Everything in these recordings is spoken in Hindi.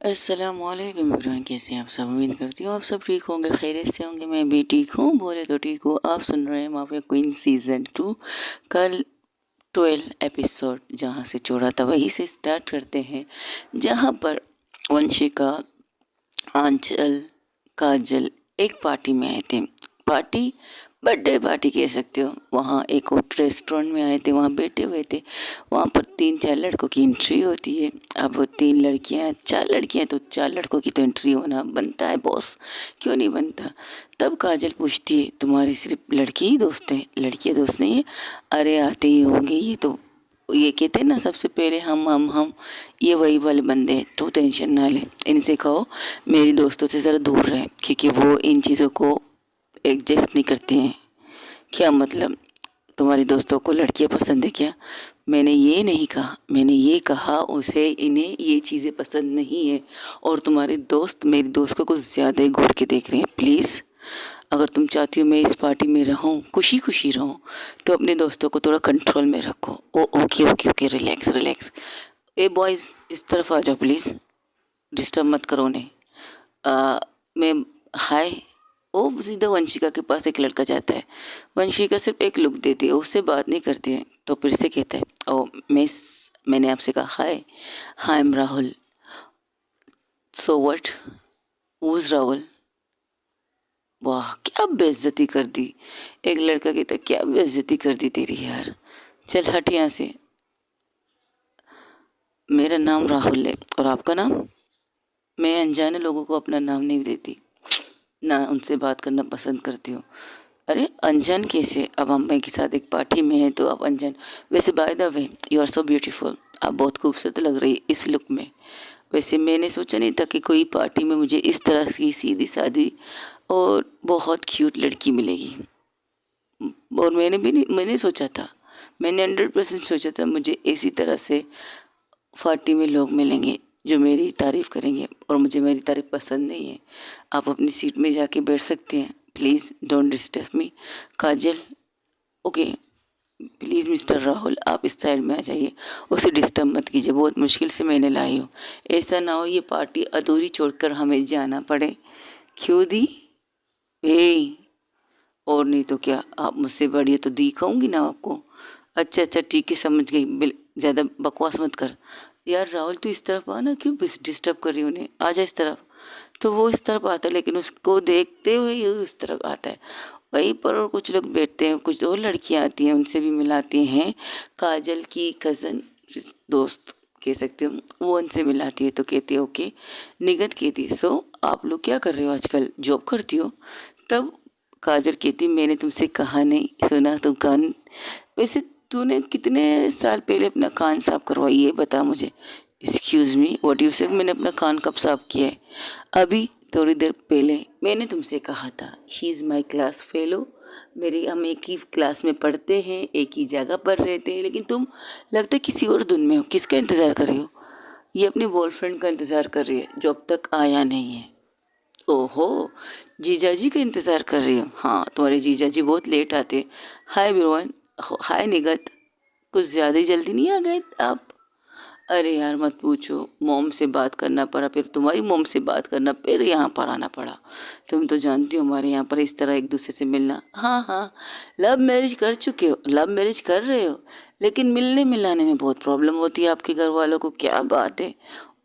अस्सलामुअलैकुम एवरीवन, कैसे हैं आप सब। उम्मीद करती हूँ आप सब ठीक होंगे, खैरियत से होंगे। मैं भी ठीक हूँ, बोले तो ठीक हूँ। आप सुन रहे हैं माफिया क्वीन सीज़न 2 कल 12 एपिसोड। जहाँ से छोड़ा था वहीं से स्टार्ट करते हैं, जहाँ पर वंशिका, आंचल, काजल एक पार्टी में आए थे। पार्टी, बर्थडे पार्टी कह सकते हो। वहाँ एक और रेस्टोरेंट में आए थे, वहाँ बैठे हुए थे। वहाँ पर 3-4 लड़कों की एंट्री होती है। अब वो 3 लड़कियाँ 4 लड़कियाँ तो 4 लड़कों की तो एंट्री होना बनता है बॉस, क्यों नहीं बनता। तब काजल पूछती है, तुम्हारी सिर्फ लड़के ही दोस्त हैं, लड़कियाँ दोस्त नहीं है? अरे आते ही होंगे, ये तो ये कहते हैं ना सबसे पहले हम ये वही वाले बंदे हैं। तो टेंशन ना ले, इनसे कहो मेरी दोस्तों से ज़रा दूर रहें, क्योंकि वो इन चीज़ों को एडजस्ट नहीं करते हैं। क्या मतलब, तुम्हारी दोस्तों को लड़कियां पसंद है क्या? मैंने ये नहीं कहा, मैंने ये कहा उसे इन्हें ये चीज़ें पसंद नहीं है। और तुम्हारे दोस्त मेरी दोस्त को कुछ ज़्यादा ही घूर के देख रहे हैं। प्लीज़, अगर तुम चाहती हो मैं इस पार्टी में रहूं, खुशी खुशी रहूं, तो अपने दोस्तों को थोड़ा कंट्रोल में रखो। Oh okay okay okay, relax relax. ए बॉयज़, इस तरफ आ जाओ प्लीज़, डिस्टर्ब मत करो उन्हें। मैं हाय। वो सीधा वंशिका के पास एक लड़का जाता है। वंशिका सिर्फ एक लुक देती है, उससे बात नहीं करती है। तो फिर से कहता है, ओ मैंने आपसे कहा hi, I am Rahul. So what, who is Rahul? वाह, क्या बेइज्जती कर दी। एक लड़का कहता है, क्या बेइज्जती कर दी तेरी यार, चल हट यहाँ से। मेरा नाम राहुल है, और आपका नाम? मैं अनजाने लोगों को अपना नाम नहीं देती, ना उनसे बात करना पसंद करती हूँ। अरे अनजान कैसे, अब हम के साथ एक पार्टी में हैं तो आप अनजान? वैसे by the way, you are so beautiful, आप बहुत खूबसूरत लग रही है इस लुक में। वैसे मैंने सोचा नहीं था कि कोई पार्टी में मुझे इस तरह की सीधी सादी और बहुत क्यूट लड़की मिलेगी। और मैंने सोचा था, मैंने 100% सोचा था मुझे इसी तरह से पार्टी में लोग मिलेंगे जो मेरी तारीफ़ करेंगे। और मुझे मेरी तारीफ़ पसंद नहीं है। आप अपनी सीट में जाके बैठ सकते हैं, please don't disturb me. Kajal, okay, please mister Rahul आप इस साइड में आ जाइए, उसे डिस्टर्ब मत कीजिए, बहुत मुश्किल से मैंने लाई हूँ। ऐसा ना हो ये पार्टी अधूरी छोड़कर हमें जाना पड़े। क्यों दी? ए, और नहीं तो क्या, आप मुझसे बड़ी है तो दिखाऊंगी ना आपको। अच्छा अच्छा ठीक है, समझ गई। ज़्यादा बकवास मत कर। यार राहुल तू इस तरफ आ ना, क्यों डिस्टर्ब कर रही है उन्हें, आ जा इस तरफ। तो वो इस तरफ आता है, लेकिन उसको देखते हुए ही उस तरफ आता है। वहीं पर और कुछ लोग बैठते हैं, कुछ और लड़कियां आती हैं, उनसे भी मिलाती हैं। काजल की कज़न, दोस्त कह सकते हो, वो उनसे मिलाती है। तो कहती है ओके। निगत कहती है, सो आप लोग क्या कर रहे हो आजकल, जॉब करती हो? तब काजल कहती, मैंने तुमसे कहा नहीं, सुना तुम कान। वैसे तूने कितने साल पहले अपना कान साफ करवाई, ये बता मुझे। एक्सक्यूज़ मी, व्हाट यू से? मैंने अपना कान कब साफ किया है? अभी थोड़ी देर पहले। मैंने तुमसे कहा था, she is my class fellow, मेरी हम एक ही क्लास में पढ़ते हैं, एक ही जगह पर रहते हैं, लेकिन तुम लगता है किसी और धुन में हो। किसका इंतज़ार कर रही हो? ये अपने बॉयफ्रेंड का इंतज़ार कर रही है जो अब तक आया नहीं है। ओहो, जीजाजी का इंतज़ार कर रही हो? हाँ, तुम्हारे जीजाजी बहुत लेट आते। हाय एवरीवन, हाय निगत, कुछ ज़्यादा ही जल्दी नहीं आ गए आप? अरे यार मत पूछो, मॉम से बात करना पड़ा, फिर तुम्हारी मॉम से बात करना, फिर यहाँ पर आना पड़ा। तुम तो जानती हो हमारे यहाँ पर इस तरह एक दूसरे से मिलना। हाँ हाँ, लव मैरिज कर चुके हो, लव मैरिज कर रहे हो, लेकिन मिलने मिलाने में बहुत प्रॉब्लम होती है आपके घर वालों को। क्या बात है,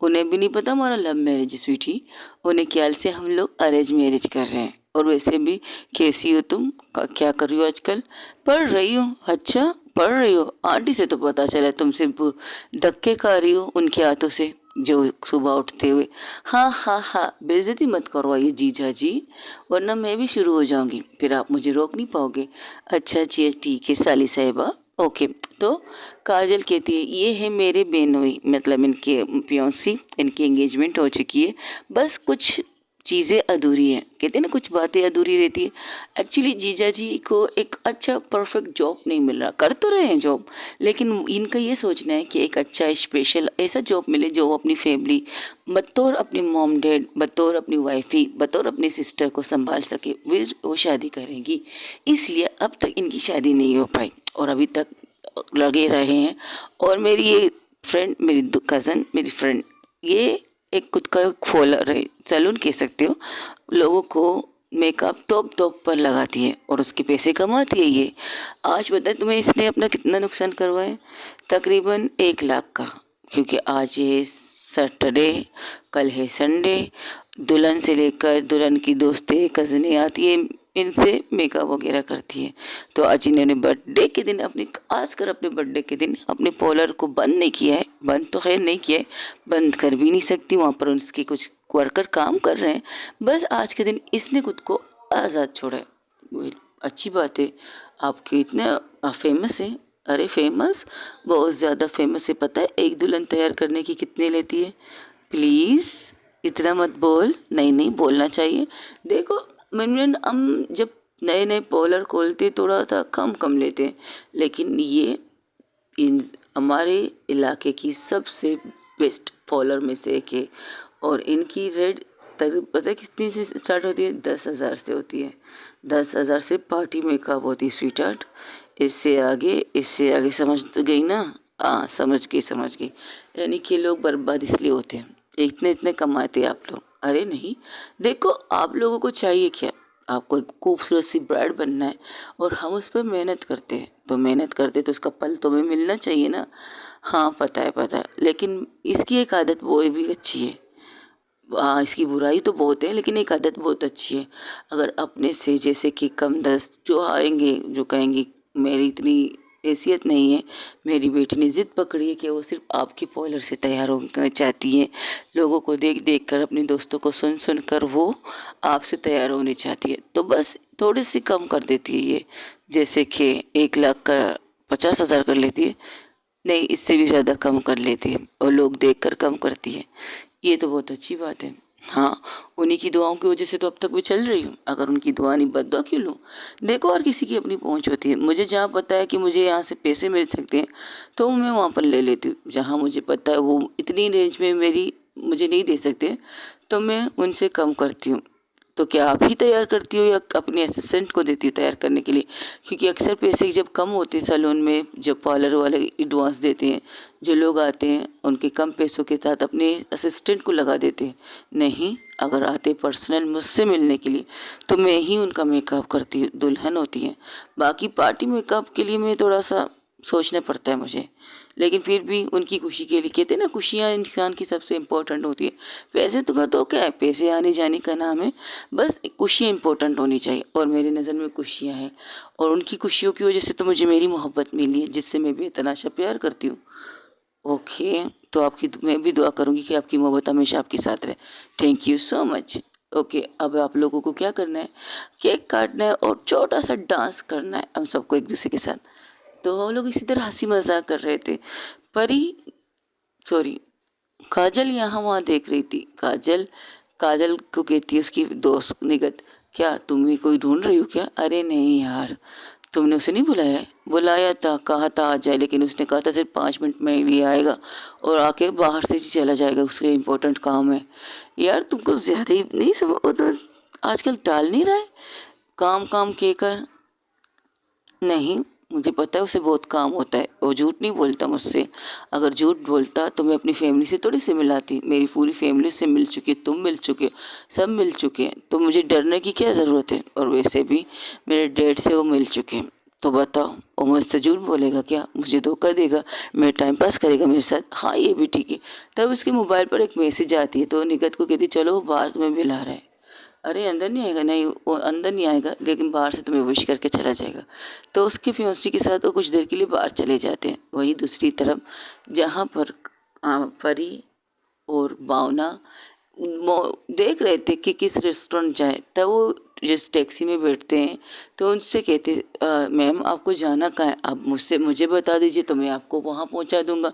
उन्हें भी नहीं पता हमारा लव मैरिज है स्वीटी। उन्हें ख्याल से हम लोग अरेंज मैरिज कर रहे हैं। और वैसे भी कैसी हो तुम, क्या कर रही हो आजकल? पढ़ रही हो? अच्छा, पढ़ रही हो? आंटी से तो पता चला तुम सिर्फ धक्के खा रही हो उनके हाथों से जो सुबह उठते हुए। हाँ हाँ हाँ, बेइज्जती मत करवाइए जीजा जी, वरना मैं भी शुरू हो जाऊंगी, फिर आप मुझे रोक नहीं पाओगे। अच्छा जी ठीक है साली साहिबा, ओके। तो काजल कहती है, ये है मेरे बेनोई, मतलब इनके पियोंसी, इनकी एंगेजमेंट हो चुकी है, बस कुछ चीज़ें अधूरी हैं। कहते हैं ना कुछ बातें अधूरी रहती है। एक्चुअली जीजा जी को एक अच्छा परफेक्ट जॉब नहीं मिल रहा, कर तो रहे हैं जॉब, लेकिन इनका ये सोचना है कि एक अच्छा स्पेशल ऐसा जॉब मिले जो वो अपनी फैमिली बतौर अपनी मॉम डैड, बतौर अपनी वाइफी, बतौर अपनी सिस्टर को संभाल सके। फिर वो शादी करेंगी, इसलिए अब तक इनकी शादी नहीं हो पाई और अभी तक लगे रहे हैं। और मेरी ये फ्रेंड, मेरी कज़न, मेरी फ्रेंड, ये एक खुद का फॉलोअर है, सैलून कह सकते हो, लोगों को मेकअप तोप तोप पर लगाती है और उसके पैसे कमाती है ये। आज बताए तुम्हें इसने अपना कितना नुकसान करवाया है? तकरीबन 1 लाख का। क्योंकि आज है सैटरडे, कल है संडे, दुल्हन से लेकर दुल्हन की दोस्तें कज़नें आती है, इनसे मेकअप वगैरह करती है। तो आज इन्होंने बर्थडे के दिन अपने खासकर अपने बर्थडे के दिन अपने पार्लर को बंद नहीं किया है, बंद तो खैर नहीं किया है, बंद कर भी नहीं सकती, वहाँ पर उसके कुछ वर्कर काम कर रहे हैं। बस आज के दिन इसने खुद को आज़ाद छोड़ा है। वो अच्छी बात है, आपके इतने फेमस है। अरे फेमस, बहुत ज़्यादा फेमस है। पता है एक दुल्हन तैयार करने की कितने लेती है? प्लीज़ इतना मत बोल। नहीं नहीं, बोलना चाहिए। देखो मिनिमम हम जब नए नए पार्लर खोलते थोड़ा सा कम कम लेते हैं, लेकिन ये इन हमारे इलाके की सबसे बेस्ट पार्लर में से एक है। और इनकी रेट तक पता है कितनी से स्टार्ट होती है? 10,000 से होती है। 10,000 से पार्टी मेकअप होती है स्वीट हार्ट। इससे आगे समझ तो गई ना? हाँ समझ गई समझ गई। यानी कि लोग बर्बाद इसलिए होते हैं, इतने इतने कमाते हैं आप लोग। अरे नहीं, देखो आप लोगों को चाहिए क्या? आपको एक खूबसूरत सी ब्राइड बनना है और हम उस पर मेहनत करते हैं, तो मेहनत करते तो उसका फल तुम्हें मिलना चाहिए ना। हाँ पता है, लेकिन इसकी एक आदत वो भी अच्छी है। हाँ इसकी बुराई तो बहुत है, लेकिन एक आदत बहुत अच्छी है। अगर अपने से जैसे कि कम दस्त जो आएंगे, जो कहेंगे मेरी इतनी हैसियत नहीं है, मेरी बेटी ने ज़िद पकड़ी है कि वो सिर्फ आपके पार्लर से तैयार होना चाहती है, लोगों को देख देख कर, अपने दोस्तों को सुन सुन कर वो आपसे तैयार होने चाहती है, तो बस थोड़ी सी कम कर देती है ये। जैसे कि 1 लाख का 50,000 कर लेती है, नहीं इससे भी ज़्यादा कम कर लेती है, और लोग देख कर कम करती है। ये तो बहुत अच्छी बात है। हाँ, उन्हीं की दुआओं की वजह से तो अब तक मैं चल रही हूँ। अगर उनकी दुआ नहीं, बद्दुआ क्यों लूँ? देखो हर किसी की अपनी पहुँच होती है। मुझे जहाँ पता है कि मुझे यहाँ से पैसे मिल सकते हैं तो मैं वहाँ पर ले लेती हूँ। जहाँ मुझे पता है वो इतनी रेंज में मेरी मुझे नहीं दे सकते, तो मैं उनसे कम करती हूँ। तो क्या आप ही तैयार करती हो या अपने असिस्टेंट को देती हो तैयार करने के लिए? क्योंकि अक्सर पैसे जब कम होते हैं सैलून में, जब पार्लर वाले एडवांस देते हैं, जो लोग आते हैं उनके कम पैसों के साथ अपने असिस्टेंट को लगा देते हैं। नहीं, अगर आते पर्सनल मुझसे मिलने के लिए तो मैं ही उनका मेकअप करती हूँ, दुल्हन होती है। बाकी पार्टी मेकअप के लिए मैं थोड़ा सा सोचना पड़ता है मुझे, लेकिन फिर भी उनकी खुशी के लिए, कहते हैं ना खुशियाँ इंसान की सबसे इम्पोर्टेंट होती है। पैसे तो क्या है, पैसे आने जाने का नाम है, बस खुशियाँ इम्पोर्टेंट होनी चाहिए, और मेरी नज़र में खुशियाँ हैं। और उनकी खुशियों की वजह से तो मुझे मेरी मोहब्बत मिली है, जिससे मैं बेतनाशा प्यार करती हूँ। ओके, तो आपकी मैं भी दुआ करूँगी कि आपकी मोहब्बत हमेशा आपके साथ रहे। Thank you so much. Okay, अब आप लोगों को क्या करना है? केक काटना है और छोटा सा डांस करना है हम सबको एक दूसरे के साथ। तो हम लोग इसी तरह हंसी मजाक कर रहे थे। परी, सॉरी, काजल यहाँ वहाँ देख रही थी। काजल काजल को कहती है उसकी दोस्त निगत, क्या तुम भी कोई ढूंढ रही हो क्या? अरे नहीं यार, तुमने उसे नहीं बुलाया है? बुलाया था, कहा था आ जाए, लेकिन उसने कहा था सिर्फ 5 मिनट में लिए आएगा और आके बाहर से ही चला जाएगा, उसके इम्पोर्टेंट काम है। यार तुमको ज़्यादा ही नहीं सब, वो तो आजकल टाल नहीं रहा है, काम काम कहकर। नहीं, मुझे पता है उसे बहुत काम होता है, वो झूठ नहीं बोलता मुझसे। अगर झूठ बोलता तो मैं अपनी फैमिली से थोड़ी से मिलाती। मेरी पूरी फैमिली से मिल चुकी है, तुम मिल चुके हो, सब मिल चुके हैं, तो मुझे डरने की क्या ज़रूरत है? और वैसे भी मेरे डैड से वो मिल चुके हैं, तो बताओ वो मुझसे झूठ बोलेगा क्या? मुझे धोखा देगा? मेरे टाइम पास करेगा मेरे साथ? हाँ ये भी ठीक है। तब उसके मोबाइल पर एक मैसेज आती है, तो निगत को कहती चलो वो बाहर तुम्हें मिला रहा है। अरे अंदर नहीं आएगा, नहीं वो अंदर नहीं आएगा, लेकिन बाहर से तुम्हें विश करके चला जाएगा। तो उसके फियांसी के साथ वो कुछ देर के लिए बाहर चले जाते हैं। वहीं दूसरी तरफ जहाँ पर परी और भावना देख रहे थे कि किस रेस्टोरेंट जाए, तब वो जिस टैक्सी में बैठते हैं तो उनसे कहते मैम आपको जाना कहाँ है? आप मुझे बता दीजिए तो मैं आपको वहाँ पहुँचा दूँगा।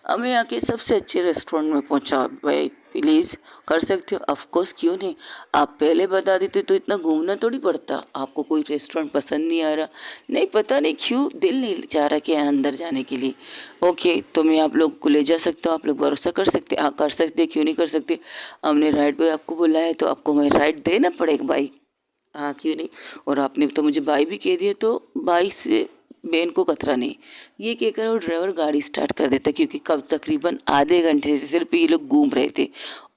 हमें आके सबसे अच्छे रेस्टोरेंट में पहुँचा भाई, प्लीज़ कर सकते हो? ऑफ कोर्स, क्यों नहीं। आप पहले बता देते तो इतना घूमना थोड़ी पड़ता। आपको कोई रेस्टोरेंट पसंद नहीं आ रहा? नहीं, पता नहीं क्यों दिल नहीं चाह रहा कि अंदर जाने के लिए। ओके, तो मैं आप लोग को ले जा सकता हूँ, आप लोग भरोसा कर सकते? हाँ कर सकते, क्यों नहीं कर सकते। हमने राइड पे आपको बुलाया है तो आपको मैं राइड देना पड़ेगा भाई। हाँ क्यों नहीं। और आपने तो मुझे भाई भी कह दिया, तो भाई से बहन को खतरा नहीं। ये कहकर वो ड्राइवर गाड़ी स्टार्ट कर देता, क्योंकि कब तकरीबन आधे घंटे से सिर्फ ये लोग घूम रहे थे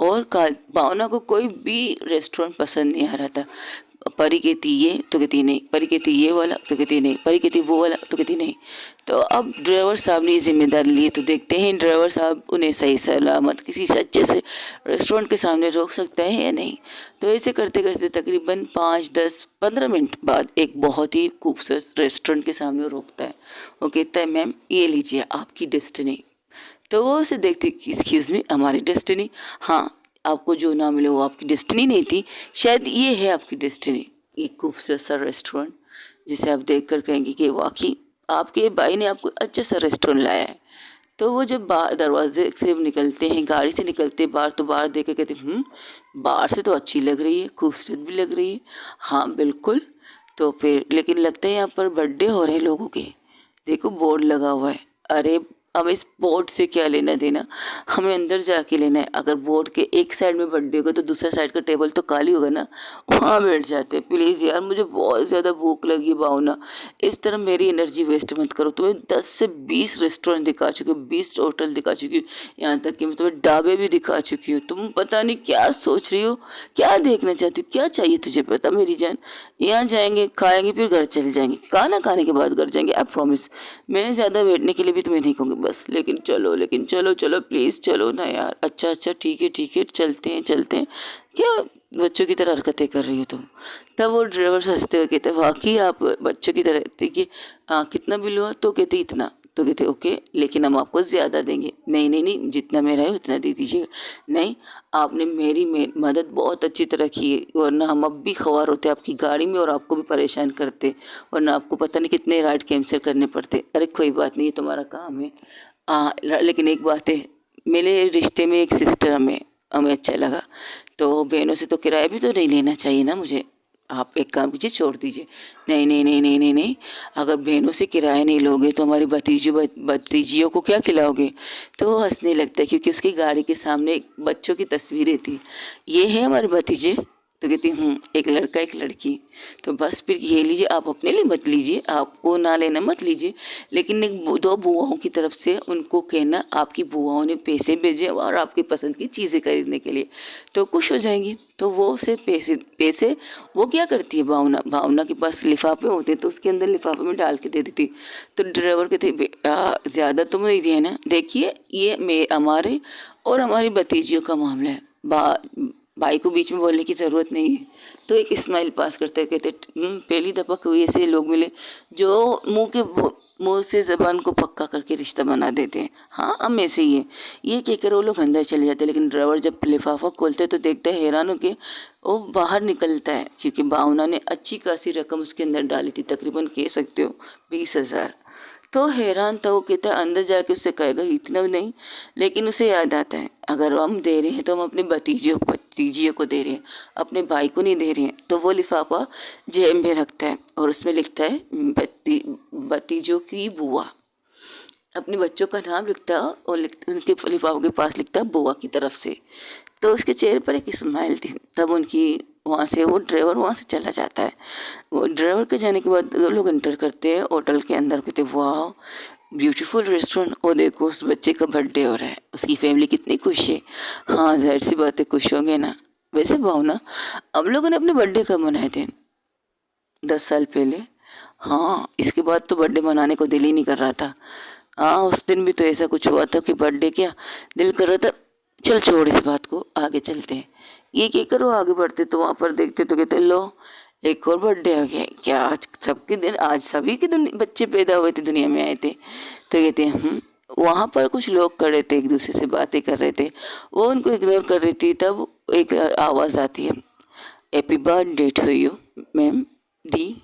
और भावना को कोई भी रेस्टोरेंट पसंद नहीं आ रहा था। परी कहती ये तो कहती नहीं, परी कहती ये वाला तो कहती नहीं, परी कहती वो वाला तो कहती नहीं। तो अब ड्राइवर साहब ने ये जिम्मेदारी ली, तो देखते हैं ड्राइवर साहब उन्हें सही सलामत किसी से अच्छे से रेस्टोरेंट के सामने रोक सकता है या नहीं। तो ऐसे करते करते तकरीबन 5-10-15 मिनट बाद एक बहुत ही खूबसूरत रेस्टोरेंट के सामने वो रोकता है। वो कहता है मैम ये लीजिए आपकी डेस्टिनी। तो वो उसे देखती, एक्सक्यूज़ मी, हमारी डेस्टिनी? हाँ, आपको जो ना मिले वो आपकी डेस्टिनी नहीं थी, शायद ये है आपकी डेस्टिनी। एक खूबसूरत सा रेस्टोरेंट जिसे आप देख कर कहेंगे कि वाकई आपके भाई ने आपको अच्छा सा रेस्टोरेंट लाया है। तो वो जब बाहर दरवाजे से निकलते हैं, गाड़ी से निकलते बाहर, तो बाहर देख कर कहते बाहर से तो अच्छी लग रही है, खूबसूरत भी लग रही है। हाँ बिल्कुल। तो फिर लेकिन लगता है यहाँ पर बर्थडे हो रहे हैं लोगों के, देखो बोर्ड लगा हुआ है। अरे हमें इस बोर्ड से क्या लेना देना, हमें अंदर जाके लेना है। अगर बोर्ड के एक साइड में बर्थडे होगा तो दूसरा साइड का टेबल तो खाली होगा ना, वहाँ बैठ जाते हैं। प्लीज़ यार मुझे बहुत ज़्यादा भूख लगी भावना, इस तरह मेरी एनर्जी वेस्ट मत करो। तुम्हें 10 से 20 रेस्टोरेंट दिखा चुकी हूँ, 20 होटल दिखा चुकी हूँ, यहाँ तक कि मैं तुम्हें ढाबे भी दिखा चुकी हूँ। तुम पता नहीं क्या सोच रही हो, क्या देखना चाहती हो, क्या चाहिए तुझे पता मेरी जान। यहाँ जाएंगे, खाएंगे, फिर घर चले जाएंगे, खाना खाने के बाद घर जाएंगे, आई प्रॉमिस। मैं ज़्यादा बैठने के लिए भी तुम्हें नहीं कहूँगी बस, लेकिन चलो चलो प्लीज़ चलो ना यार। अच्छा ठीक है चलते हैं। क्या बच्चों की तरह हरकतें कर रही हो तुम? तब वो ड्राइवर हंसते हुए कहते वाकई आप बच्चों की तरह। देखिए कितना बिल हुआ? तो कहते इतना। तो कहते ओके, लेकिन हम आपको ज़्यादा देंगे। नहीं, जितना मेरा है उतना दे दीजिएगा। नहीं, आपने मेरी मदद बहुत अच्छी तरह की है, वरना हम अब भी ख्वार होते आपकी गाड़ी में और आपको भी परेशान करते, वरना आपको पता नहीं कितने राइड कैंसिल करने पड़ते। अरे कोई बात नहीं, ये तुम्हारा काम है। लेकिन एक बात है, मेरे रिश्ते में एक सिस्टर हमें अच्छा लगा, तो बहनों से तो किराया भी तो नहीं लेना चाहिए ना मुझे। आप एक काम कीजिए, छोड़ दीजिए। नहीं, अगर बहनों से किराया नहीं लोगे तो हमारी भतीजियों को क्या खिलाओगे? तो वो हंसने लगता है, क्योंकि उसकी गाड़ी के सामने बच्चों की तस्वीरें थी। ये है हमारे भतीजे? तो कहती एक लड़का एक लड़की। तो बस फिर ये लीजिए, आप अपने लिए मत लीजिए, आपको ना लेना मत लीजिए, लेकिन एक दो बुआओं की तरफ से उनको कहना आपकी बुआओं ने पैसे भेजे और आपकी पसंद की चीज़ें खरीदने के लिए, तो खुश हो जाएंगी। तो वो उसे पैसे वो क्या करती है, भावना के पास लिफाफे होते तो उसके अंदर लिफाफे में डाल के दे देती। तो ड्राइवर कहते ज़्यादा तुम नहीं दिए ना, देखिए ये हमारे और हमारी भतीजियों का मामला है, भाई को बीच में बोलने की ज़रूरत नहीं है। तो एक स्माइल पास करते हुए कहते पहली दफ़ा कोई ऐसे लोग मिले जो मुंह से ज़बान को पक्का करके रिश्ता बना देते हैं। हाँ हम ऐसे ही हैं। ये कहकर वो लोग अंदर चले जाते हैं, लेकिन ड्राइवर जब लिफाफा खोलते तो देखता है, हैरान हो के वो बाहर निकलता है, क्योंकि भावना ने अच्छी खासी रकम उसके अंदर डाली थी, तकरीबन कह सकते हो 20,000। तो हैरान था वो, कहता है अंदर जाके उससे कहेगा इतना नहीं, लेकिन उसे याद आता है अगर हम दे रहे हैं तो हम अपने भतीजियों को दे रहे हैं, अपने भाई को नहीं दे रहे हैं। तो वो लिफाफा जेब में रखता है और उसमें लिखता है भतीजों की बुआ, अपने बच्चों का नाम लिखता है और उनके लिफाफे के पास लिखता है बुआ की तरफ से। तो उसके चेहरे पर एक स्माइल थी। तब उनकी वहाँ से वो ड्राइवर वहाँ से चला जाता है। वो ड्राइवर के जाने के बाद लोग एंटर करते हैं होटल के अंदर, कहते वाह ब्यूटीफुल रेस्टोरेंट, और देखो उस बच्चे का बर्थडे हो रहा है, उसकी फैमिली कितनी खुश है। हाँ जाहिर सी बात है, खुश होंगे ना। वैसे भावना, हम लोगों ने अपने बर्थडे कब मनाए थे? 10 साल पहले। हाँ इसके बाद तो बर्थडे मनाने को दिल ही नहीं कर रहा था। हाँ उस दिन भी तो ऐसा कुछ हुआ था कि बर्थडे क्या दिल कर रहा था। चल छोड़ इस बात को, आगे चलते हैं। ये क्या करो, आगे बढ़ते तो वहाँ पर देखते तो कहते लो एक और बर्थडे आ गया। क्या आज सभी के बच्चे पैदा हुए थे, दुनिया में आए थे? तो कहते हैं वहाँ पर कुछ लोग खड़े थे, एक दूसरे से बातें कर रहे थे, वो उनको इग्नोर कर रही थी। तब एक आवाज़ आती है, happy birthday to you ma'am दी,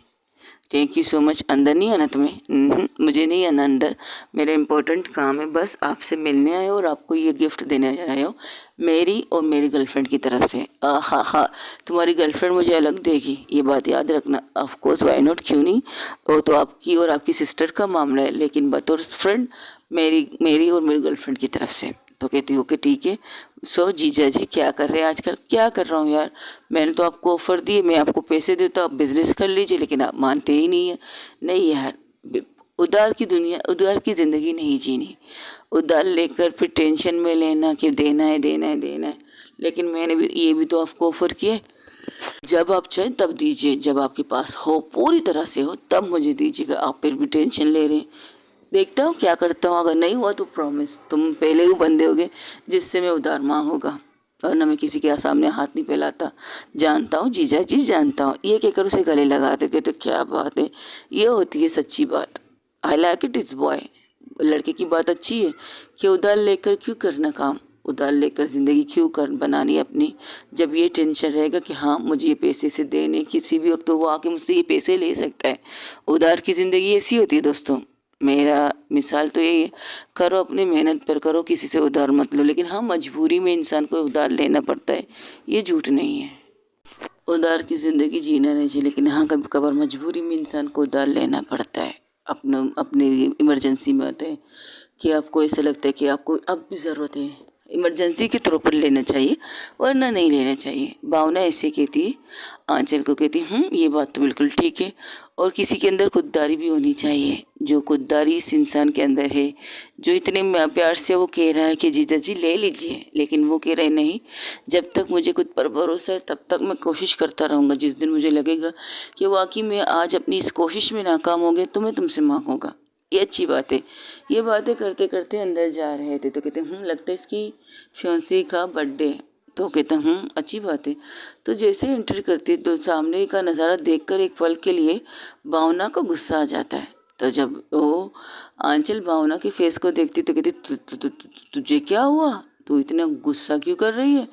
थैंक यू सो मच। अंदर नहीं आना तुम्हें? मुझे नहीं आना अंदर, मेरा इंपॉर्टेंट काम है, बस आपसे मिलने आए और आपको ये गिफ्ट देने आए हो, मेरी और मेरी गर्लफ्रेंड की तरफ से। हाँ तुम्हारी गर्लफ्रेंड मुझे अलग देगी, ये बात याद रखना। ऑफ कोर्स वाई नॉट, क्यों नहीं, वो तो आपकी और आपकी सिस्टर का मामला है, लेकिन बतौर फ्रेंड मेरी और मेरी गर्लफ्रेंड की तरफ से। तो कहती ओके ठीक है। सो जीजा जी क्या कर रहे हैं आजकल? क्या कर रहा हूँ यार, मैंने तो आपको ऑफ़र दी, मैं आपको पैसे देता, आप बिज़नेस कर लीजिए, लेकिन आप मानते ही नहीं है। नहीं यार, उधार की दुनिया, उधार की ज़िंदगी नहीं जीनी। उधार लेकर फिर टेंशन में लेना कि देना है देना है देना है। लेकिन मैंने भी ये भी तो आपको ऑफ़र किए, जब आप चाहें तब दीजिए, जब आपके पास हो, पूरी तरह से हो, तब मुझे दीजिएगा। आप फिर भी टेंशन ले रहे हैं। देखता हूँ क्या करता हूँ, अगर नहीं हुआ तो प्रॉमिस तुम पहले ही बंदे होगे जिससे मैं उधार मांगूंगा, और ना मैं किसी के सामने हाथ नहीं फैलाता। जानता हूँ जीजा जी, जानता हूँ। ये कहकर उसे गले लगाते कि तो क्या बात है, ये होती है सच्ची बात। I like it is boy. लड़के की बात अच्छी है कि उधार लेकर क्यों करना काम, उधार लेकर ज़िंदगी क्यों कर बनानी अपनी, जब ये टेंशन रहेगा कि हाँ मुझे ये पैसे से देने, किसी भी वक्त तो वो आके मुझसे ये पैसे ले सकता है। उधार की ज़िंदगी ऐसी होती है दोस्तों। मेरा मिसाल तो यही है, करो अपनी मेहनत पर करो, किसी से उधार मत लो। लेकिन हाँ, मजबूरी में इंसान को उधार लेना पड़ता है, ये झूठ नहीं है। उधार की ज़िंदगी जीना नहीं चाहिए, लेकिन हाँ कभी कभार मजबूरी में इंसान को उधार लेना पड़ता है। अपना अपने इमरजेंसी में होते हैं कि आपको ऐसा लगता है कि आपको अब भी ज़रूरत है, इमरजेंसी के तौर पर लेना चाहिए, वरना नहीं लेना चाहिए। भावना ऐसे कहती है, आंचल को कहती ये बात तो बिल्कुल ठीक है। और किसी के अंदर खुददारी भी होनी चाहिए। जो खुददारी इस इंसान के अंदर है, जो इतने प्यार से वो कह रहा है कि जीजा जी ले लीजिए, लेकिन वो कह रहे नहीं, जब तक मुझे खुद पर भरोसा है तब तक मैं कोशिश करता रहूँगा। जिस दिन मुझे लगेगा कि वाकई में आज अपनी इस कोशिश में नाकाम हो गए तो मैं तुमसे मांगूंगा। ये अच्छी बात है। ये बातें करते करते अंदर जा रहे थे तो कहते लगता है इसकी फियांसी का बर्थडे है। तो कहता अच्छी बात है। तो जैसे एंटर करती तो सामने का नज़ारा देखकर एक पल के लिए भावना को गुस्सा आ जाता है। तो जब वो आंचल भावना के फेस को देखती तो कहती तुझे क्या हुआ, तू इतना गुस्सा क्यों कर रही है?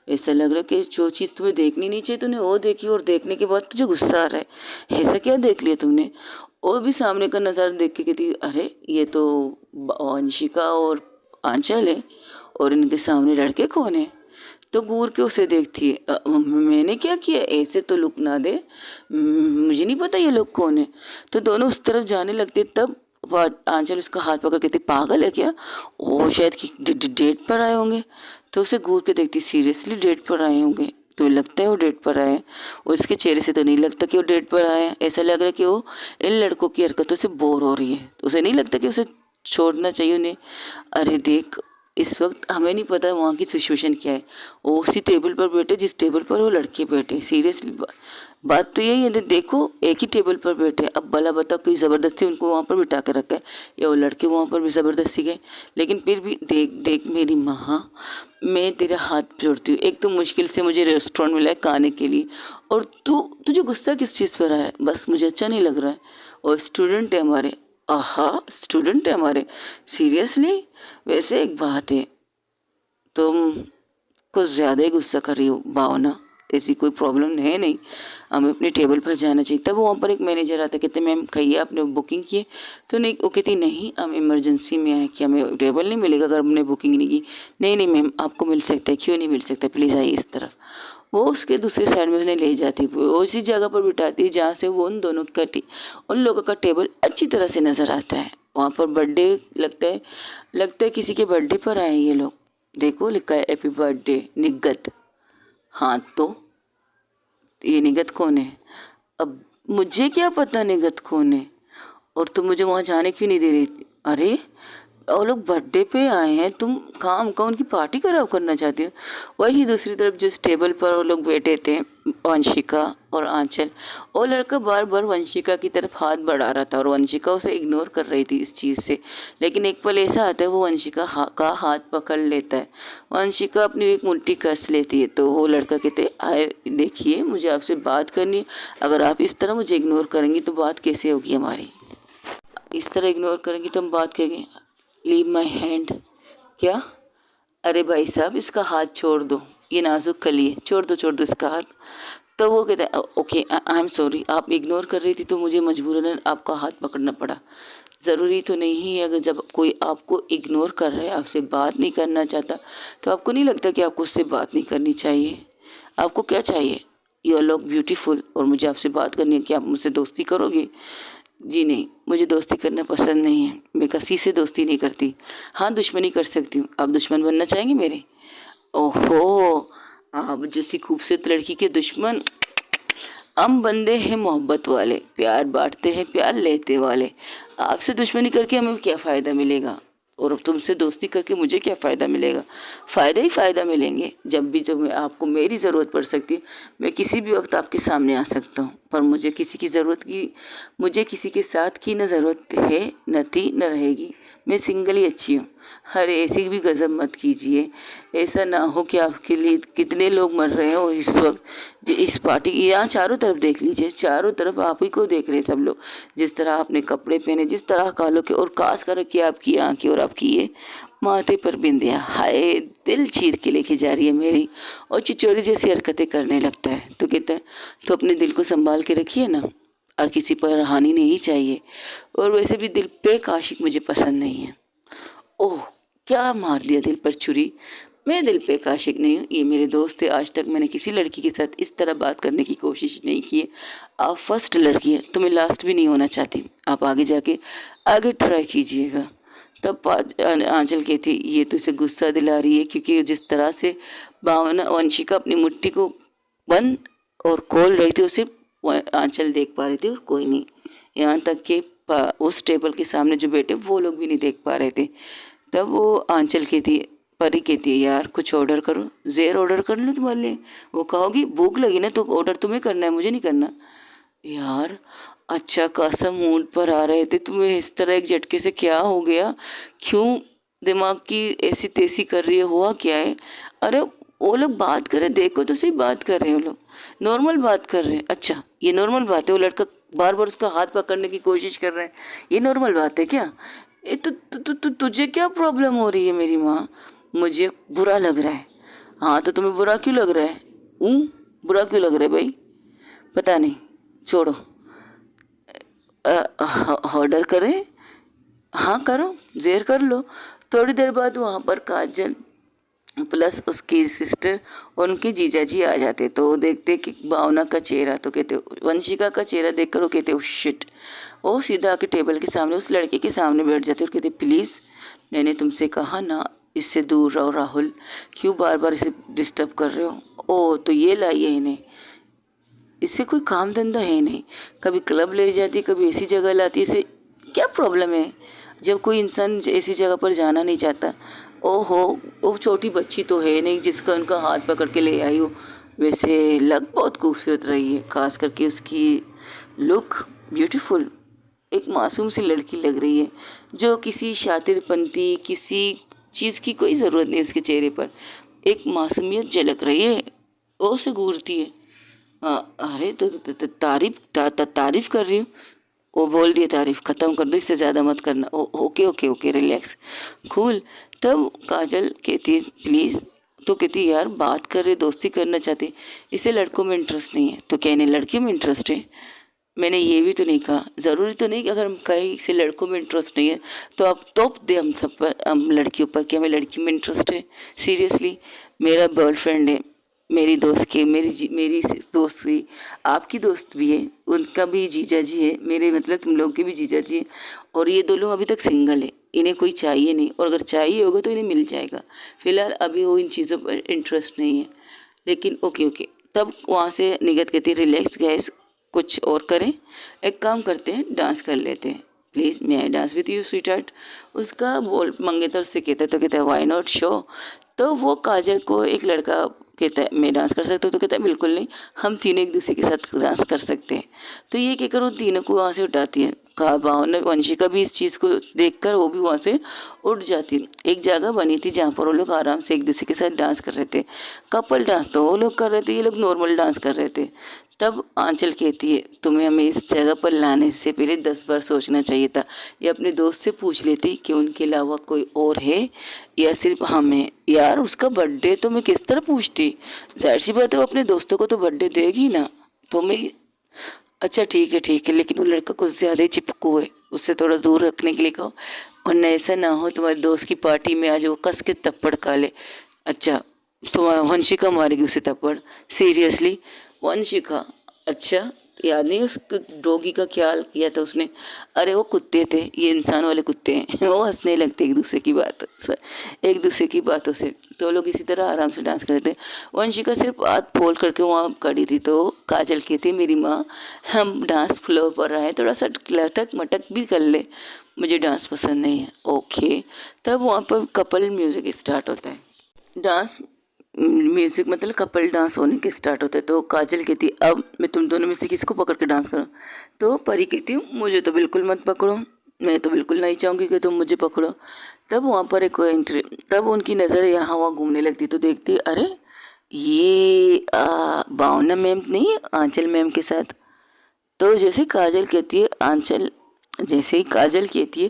ऐसा लग रहा है कि जो चीज़ तुम्हें देखनी नहीं चाहिए तूने वो देखी, और देखने के बाद तुझे गुस्सा आ रहा है। ऐसा क्या देख लिया तुमने? और भी सामने का नज़ारा देख के कहती अरे ये तो वंशिका और आंचल है, और इनके सामने लड़के कौन है? तो घूर के उसे देखती है, मैंने क्या किया, ऐसे तो लुक ना दे, मुझे नहीं पता ये लोग कौन है। तो दोनों उस तरफ जाने लगते, तब आंचल उसका हाथ पकड़ कहती पागल है क्या, ओ शायद डेट पर आए होंगे। तो उसे घूर के देखती, सीरियसली डेट पर आए होंगे? तो लगता है वो डेट पर आए हैं। उसके चेहरे से तो नहीं लगता कि वो डेट पर आए हैं। ऐसा लग रहा है कि वो इन लड़कों की हरकतों से बोर हो रही है। तो उसे नहीं लगता कि उसे छोड़ना चाहिए उन्हें। अरे देख, इस वक्त हमें नहीं पता वहाँ की सिचुएशन क्या है। वो उसी टेबल पर बैठे जिस टेबल पर वो लड़के बैठे। सीरियसली बात तो यही है। देखो एक ही टेबल पर बैठे, अब भला बता कोई ज़बरदस्ती उनको वहाँ पर बिठा कर रखा है, या वो लड़के वहाँ पर भी ज़बरदस्ती गए? लेकिन फिर भी देख देख मेरी माँ, मैं तेरा हाथ जोड़ती हूँ। एक तो मुश्किल से मुझे रेस्टोरेंट मिला है खाने के लिए, और तुझे गुस्सा किस चीज़ पर आ रहा है? बस मुझे अच्छा नहीं लग रहा है। और स्टूडेंट है हमारे, आहा स्टूडेंट है हमारे, सीरियसली। वैसे एक बात है, तुम कुछ ज़्यादा ही गुस्सा कर रही हो भावना। ऐसी कोई प्रॉब्लम है नहीं, हमें अपने टेबल पर जाना चाहिए। तब वहाँ पर एक मैनेजर आता, कहते मैम कहिए आपने बुकिंग की? तो नहीं, वो कहती नहीं हम इमरजेंसी में आए, कि हमें टेबल नहीं मिलेगा अगर हमने बुकिंग नहीं की। नहीं नहीं मैम आपको मिल सकता है, क्यों नहीं मिल सकता, प्लीज़ आइए इस तरफ। वो उसके दूसरे साइड में उन्हें ले जाती, वो उसी जगह पर बिठाती जहाँ से वो उन दोनों का उन लोगों का टेबल अच्छी तरह से नज़र आता है। वहाँ पर बर्थडे लगता है किसी के बर्थडे पर आए ये लोग। देखो लिखा है हैप्पी बर्थडे निगत। हाँ तो ये निगत कौन है? अब मुझे क्या पता निगत कौन है, और तुम मुझे वहाँ जाने क्यों नहीं दे रही थी? अरे वो लोग बर्थडे पे आए हैं, तुम काम का उनकी पार्टी खराब करना चाहती हो। वही दूसरी तरफ जिस टेबल पर वो लोग बैठे थे, वंशिका और आंचल, वो लड़का बार बार वंशिका की तरफ हाथ बढ़ा रहा था, और वंशिका उसे इग्नोर कर रही थी इस चीज़ से। लेकिन एक पल ऐसा आता है वो वंशिका का हाथ पकड़ लेता है। वंशिका अपनी एक मुट्ठी कस लेती है। तो वो लड़का कहते आए देखिए मुझे आपसे बात करनी है, अगर आप इस तरह मुझे इग्नोर करेंगी तो बात कैसे होगी हमारी? इस तरह इग्नोर करेंगी तो हम बात करेंगे। Leave my hand. क्या? अरे भाई साहब इसका हाथ छोड़ दो, ये नाजुक कली है, छोड़ दो इसका हाथ। तो वो कहता है ओके आई एम सॉरी, आप इग्नोर कर रही थी तो मुझे मजबूरन आपका हाथ पकड़ना पड़ा। ज़रूरी तो नहीं है, अगर जब कोई आपको इग्नोर कर रहा है, आपसे बात नहीं करना चाहता, तो आपको नहीं लगता कि आपको उससे बात नहीं करनी चाहिए? आपको क्या चाहिए? यू आर लुक ब्यूटीफुल, और मुझे आपसे बात करनी है कि आप मुझसे दोस्ती करोगे? जी नहीं, मुझे दोस्ती करना पसंद नहीं है, मैं किसी से दोस्ती नहीं करती। हाँ दुश्मनी कर सकती हूँ, आप दुश्मन बनना चाहेंगे मेरे? ओहो, आप जैसी खूबसूरत लड़की के दुश्मन, हम बंदे हैं मोहब्बत वाले, प्यार बांटते हैं प्यार लेते वाले। आपसे दुश्मनी करके हमें क्या फ़ायदा मिलेगा, और अब तुमसे दोस्ती करके मुझे क्या फ़ायदा मिलेगा। फ़ायदा ही फ़ायदा मिलेंगे। जब भी जब आपको मेरी ज़रूरत पड़ सकती है, मैं किसी भी वक्त आपके सामने आ सकता हूँ, पर मुझे किसी की ज़रूरत की, मुझे किसी के साथ की न ज़रूरत है, न थी, न रहेगी। मैं सिंगल ही अच्छी हूँ। हर ऐसी भी गज़ब मत कीजिए। ऐसा ना हो कि आपके लिए कितने लोग मर रहे हैं, और इस वक्त इस पार्टी की यहाँ चारों तरफ देख लीजिए, चारों तरफ आप ही को देख रहे हैं सब लोग। जिस तरह आपने कपड़े पहने, जिस तरह कालों के, और खास कर रखी आपकी आंखें और आपकी ये माथे पर बिंदिया, हाय दिल चीर के लेके जा रही है मेरी, और चिचोरी जैसी हरकतें करने लगता है। तो कहता है तो अपने दिल को संभाल के रखिए ना, और किसी पर हानि नहीं चाहिए। और वैसे भी दिल पे आशिक मुझे पसंद नहीं है। ओह, क्या मार दिया दिल पर छुरी। मैं दिल पे आशिक नहीं हूँ, ये मेरे दोस्त थे। आज तक मैंने किसी लड़की के साथ इस तरह बात करने की कोशिश नहीं की है। आप फर्स्ट लड़की है, तो मैं लास्ट भी नहीं होना चाहती। आप आगे जाके आगे ट्राई कीजिएगा। तब आंचल कहती, ये तो इसे गुस्सा दिला रही है, क्योंकि जिस तरह से भावना वंशिका अपनी मुट्ठी को बंद और खोल रही थी, उसे आंचल देख पा रही थी, और कोई नहीं। यहाँ तक कि उस टेबल के सामने जो बैठे वो लोग भी नहीं देख पा रहे थे। तब वो आंचल कहती, परी कहती है, यार कुछ ऑर्डर करो, ज़ेर ऑर्डर कर लो तुम्हारे लिए। वो कहोगी भूख लगी ना, तो ऑर्डर तुम्हें करना है, मुझे नहीं करना। यार अच्छा खासा मूड पर आ रहे थे, तुम्हें इस तरह एक झटके से क्या हो गया, क्यों दिमाग की ऐसी तेजी कर रही है, हुआ क्या है। अरे वो लोग बात कर रहे, देखो तो सही, बात कर रहे हैं वो लोग, नॉर्मल बात कर रहे हैं। अच्छा ये नॉर्मल बात है, वो लड़का बार बार उसका हाथ पकड़ने की कोशिश कर रहे हैं, ये नॉर्मल बात है क्या। ये तुझे क्या प्रॉब्लम हो रही है मेरी माँ, मुझे बुरा लग रहा है। हाँ तो तुम्हें बुरा क्यों लग रहा है, बुरा क्यों लग रहा है भाई, पता नहीं, छोड़ो। ऑर्डर करें, हाँ करो, ज़ेर कर लो। थोड़ी देर बाद वहाँ पर काजल प्लस उसकी सिस्टर और उनके जीजा जी आ जाते, तो वो देखते कि भावना का चेहरा, तो कहते वंशिका का चेहरा देखकर वो कहते ओ शिट। वो सीधा आके टेबल के सामने उस लड़के के सामने बैठ जाते और कहते प्लीज़, मैंने तुमसे कहा ना इससे दूर रहो राहुल, क्यों बार बार इसे डिस्टर्ब कर रहे हो। ओ तो ये लाई है इन्हें, इससे कोई काम धंधा है नहीं, कभी क्लब ले जाती, कभी ऐसी जगह लाती, इसे क्या प्रॉब्लम है। जब कोई इंसान ऐसी जगह पर जाना नहीं चाहता, ओहो वो छोटी बच्ची तो है नहीं जिसका उनका हाथ पकड़ के ले आई हो। वैसे लग बहुत खूबसूरत रही है, खास करके उसकी लुक ब्यूटीफुल, एक मासूम सी लड़की लग रही है, जो किसी शातिरपंती किसी चीज़ की कोई ज़रूरत नहीं, उसके चेहरे पर एक मासूमियत झलक रही है, वो से घूरती है। अरे तो तारीफ कर रही हूँ, वो बोल दिया तारीफ खत्म कर दो, इससे ज़्यादा मत करना। Okay okay okay relax cool. तब काजल कहती है प्लीज़, तो कहती यार बात कर रहे, दोस्ती करना चाहते, इसे लड़कों में इंटरेस्ट नहीं है, तो क्या इन्हें लड़कियों में इंटरेस्ट है। मैंने ये भी तो नहीं कहा, ज़रूरी तो नहीं कि अगर हम कहीं से लड़कों में इंटरेस्ट नहीं है तो आप तोप दे हम सब पर, हम लड़कियों पर, कि हमें लड़की में इंटरेस्ट है। सीरियसली मेरा बॉयफ्रेंड है, मेरी दोस्त की, मेरी दोस्त की, आपकी दोस्त भी है, उनका भी जीजा जी है, मेरे मतलब तुम लोग के भी जीजा जी है, और ये दो लोग अभी तक सिंगल है, इन्हें कोई चाहिए नहीं, और अगर चाहिए होगा तो इन्हें मिल जाएगा। फिलहाल अभी वो इन चीज़ों पर इंटरेस्ट नहीं है। लेकिन ओके ओके। तब वहाँ से निगत कहती रिलैक्स गैस, कुछ और करें, एक काम करते हैं, डांस कर लेते हैं, प्लीज़ मैं I dance with you sweet heart. उसका बोल मंगेतर से कहता है, तो कहता है वाई नॉट शो। तो वो काजल को एक लड़का कहता है मैं डांस कर सकता हूँ, तो कहता है बिल्कुल नहीं, हम तीनों एक दूसरे के साथ डांस कर सकते हैं। तो ये कहकर वो तीनों को वहाँ से उठाती है। कहा भावना वंशिका भी इस चीज़ को देखकर वो भी वहाँ से उठ जाती है। एक जगह बनी थी जहाँ पर वो लोग आराम से एक दूसरे के साथ डांस कर रहे थे, कपल डांस तो वो लोग कर रहे थे, ये लोग नॉर्मल डांस कर रहे थे। तब आंचल कहती है तुम्हें हमें इस जगह पर लाने से पहले 10 बार सोचना चाहिए था, या अपने दोस्त से पूछ लेती कि उनके अलावा कोई और है या सिर्फ हम हैं। यार उसका बर्थडे तो मैं किस तरह पूछती, जाहिर सी बात है वो अपने दोस्तों को तो बर्थडे देगी ना, तो मैं अच्छा ठीक है, लेकिन वो लड़का कुछ ज़्यादा ही चिपकू है, उससे थोड़ा दूर रखने के लिए कहो, वरना ऐसा ना हो तुम्हारे दोस्त की पार्टी में आज वो कस के थप्पड़ खा ले। अच्छा तो वंशिका मारेगी उसे थप्पड़, सीरियसली वंशिका, अच्छा याद नहीं उस डॉगी का ख्याल किया था उसने। अरे वो कुत्ते थे, ये इंसान वाले कुत्ते हैं। वो हंसने लगते एक दूसरे की बातों से। तो लोग इसी तरह आराम से डांस कर रहे थे। वंशिका सिर्फ हाथ फोल्ड करके वहाँ खड़ी थी, तो काजल कहती मेरी माँ हम डांस फ्लोर पर आए, थोड़ा सा लटक मटक भी कर ले, मुझे डांस पसंद नहीं है। ओके। तब वहाँ पर कपल म्यूजिक स्टार्ट होता है। डांस म्यूजिक मतलब कपल डांस होने के स्टार्ट होते हैं। तो काजल कहती अब मैं तुम दोनों में से किसको पकड़ के डांस करूं। तो परी कहती मुझे तो बिल्कुल मत पकड़ो, मैं तो बिल्कुल नहीं चाहूँगी कि तुम मुझे पकड़ो। तब वहाँ पर एक एंट्री, तब उनकी नज़र यहाँ वहाँ घूमने लगती, तो देखती अरे ये भावना मैम नहीं है आंचल मैम के साथ। तो जैसे काजल कहती है आंचल, जैसे ही काजल कहती है